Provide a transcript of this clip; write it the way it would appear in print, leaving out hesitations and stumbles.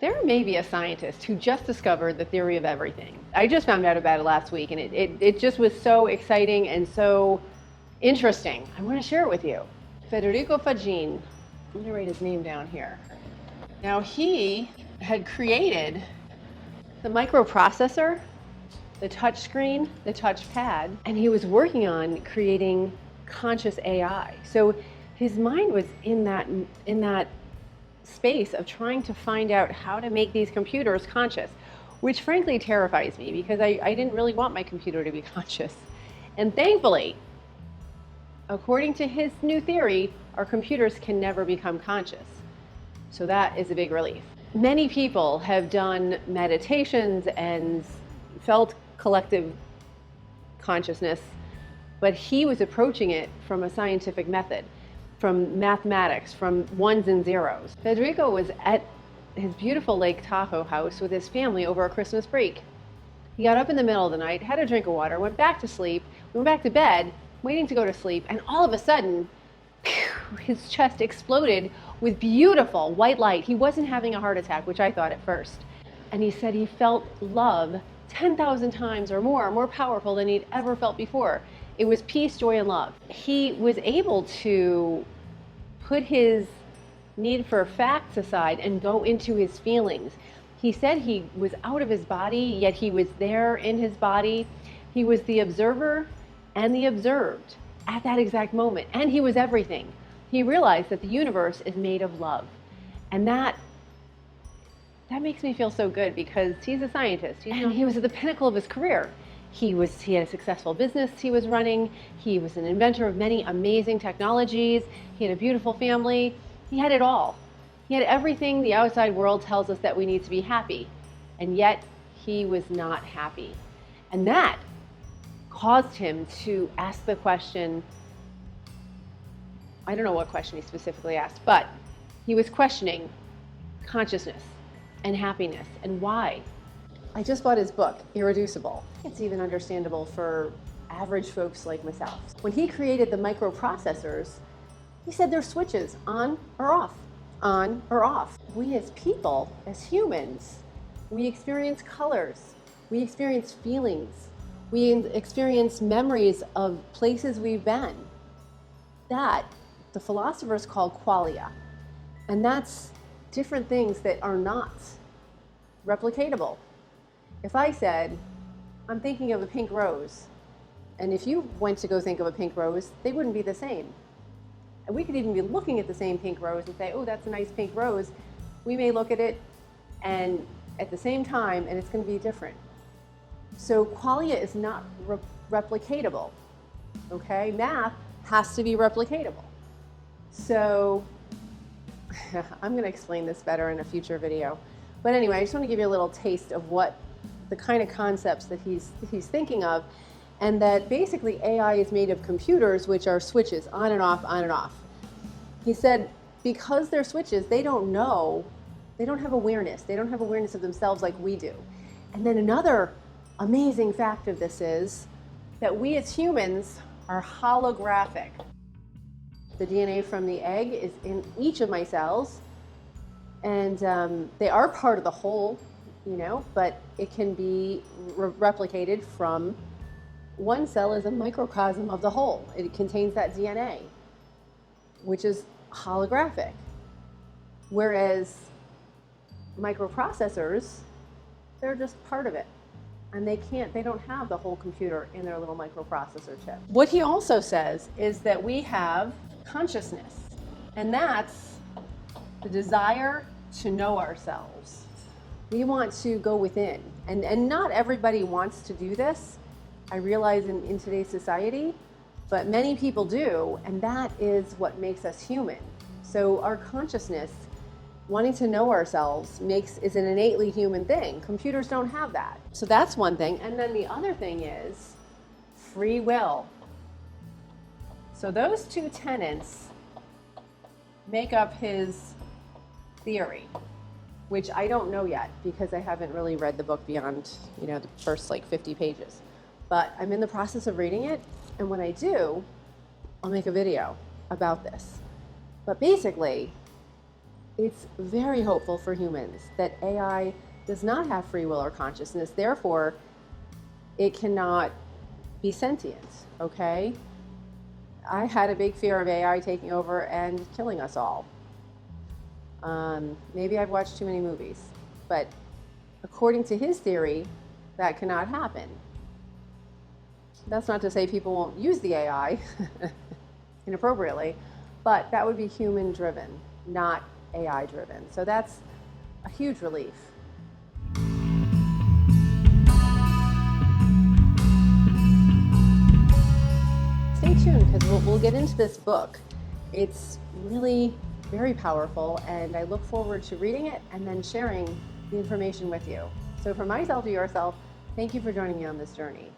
There may be a scientist who just discovered the theory of everything. I just found out about it last week, and it just was so exciting and so interesting. I want to share it with you. Federico Faggin. I'm going to write his name down here. Now, he had created the microprocessor, the touch screen, the touchpad, and he was working on creating conscious AI. So his mind was in that space of trying to find out how to make these computers conscious, which frankly terrifies me because I didn't really want my computer to be conscious. And thankfully, according to his new theory, our computers can never become conscious. So that is a big relief. Many people have done meditations and felt collective consciousness, but he was approaching it from a scientific method, from mathematics, from ones and zeros. Federico was at his beautiful Lake Tahoe house with his family over a Christmas break. He got up in the middle of the night, had a drink of water, went back to sleep, went back to bed, waiting to go to sleep, and all of a sudden, his chest exploded with beautiful white light. He wasn't having a heart attack, which I thought at first. And he said he felt love 10,000 times or more powerful than he'd ever felt before. It was peace, joy, and love. He was able to put his need for facts aside and go into his feelings. He said he was out of his body, yet he was there in his body. He was the observer and the observed at that exact moment. And he was everything. He realized that the universe is made of love. And that makes me feel so good because he's a scientist. And he was at the pinnacle of his career. He had a successful business he was running. He was an inventor of many amazing technologies. He had a beautiful family. He had it all. He had everything the outside world tells us that we need to be happy. And yet he was not happy. And that caused him to ask the question, I don't know what question he specifically asked, but he was questioning consciousness and happiness and why. I just bought his book, Irreducible. It's even understandable for average folks like myself. When he created the microprocessors, he said they're switches, on or off, on or off. We as people, as humans, we experience colors, we experience feelings, we experience memories of places we've been. That the philosophers call qualia. And that's different things that are not replicatable. If I said, I'm thinking of a pink rose, and if you went to go think of a pink rose, they wouldn't be the same. And we could even be looking at the same pink rose and say, oh, that's a nice pink rose. We may look at it and at the same time, and it's going to be different. So qualia is not replicatable, okay? Math has to be replicatable. So I'm going to explain this better in a future video. But anyway, I just want to give you a little taste of what the kind of concepts that he's thinking of, and that basically AI is made of computers, which are switches, on and off, on and off. He said because they're switches, they don't know, they don't have awareness. They don't have awareness of themselves like we do. And then another amazing fact of this is that we as humans are holographic. The DNA from the egg is in each of my cells, and they are part of the whole, you know, but it can be replicated from one cell as a microcosm of the whole. It contains that DNA, which is holographic. Whereas microprocessors, they're just part of it. And they don't have the whole computer in their little microprocessor chip. What he also says is that we have consciousness, and that's the desire to know ourselves. We want to go within, and not everybody wants to do this. I realize in today's society, but many people do, and that is what makes us human. So our consciousness, wanting to know ourselves, is an innately human thing. Computers don't have that. So that's one thing. And then the other thing is free will. So those two tenets make up his theory, which I don't know yet because I haven't really read the book beyond, you know, the first like 50 pages. But I'm in the process of reading it, and when I do, I'll make a video about this. But basically, it's very hopeful for humans that AI does not have free will or consciousness, therefore it cannot be sentient, okay? I had a big fear of AI taking over and killing us all. Maybe I've watched too many movies, but according to his theory, that cannot happen. That's not to say people won't use the AI inappropriately, but that would be human driven, not AI driven. So that's a huge relief. Stay tuned because we'll get into this book. It's really very powerful, and I look forward to reading it and then sharing the information with you. So from myself to yourself, thank you for joining me on this journey.